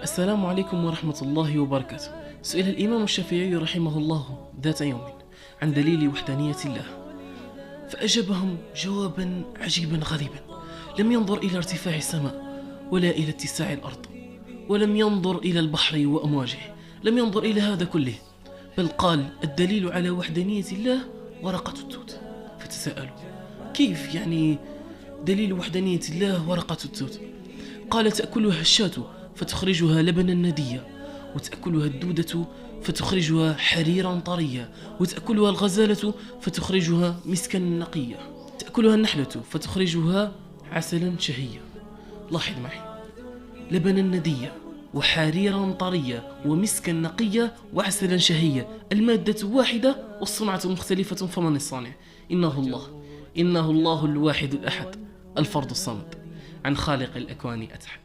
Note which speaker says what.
Speaker 1: السلام عليكم ورحمة الله وبركاته. سئل الإمام الشافعي رحمه الله ذات يوم عن دليل وحدانية الله، فأجابهم جوابا عجيبا غريبا. لم ينظر إلى ارتفاع السماء ولا إلى اتساع الأرض، ولم ينظر إلى البحر وأمواجه، لم ينظر إلى هذا كله، بل قال الدليل على وحدانية الله ورقة التوت. فتساءلوا كيف يعني دليل وحدانية الله ورقة التوت؟ قال تأكلها الشاة فتخرجها لبنا نديا، وتأكلها الدودة فتخرجها حريرا طريا، وتأكلها الغزالة فتخرجها مسكا نقيا، تأكلها النحلة فتخرجها عسلا شهيا. لاحظ معي، لبنا نديا وحريرا طريا ومسكا نقيا وعسلا شهيا، المادة واحدة والصنعة مختلفة، فمن الصانع؟ إنه الله الواحد الأحد الفرد الصمد، عن خالق الأكوان أتحد.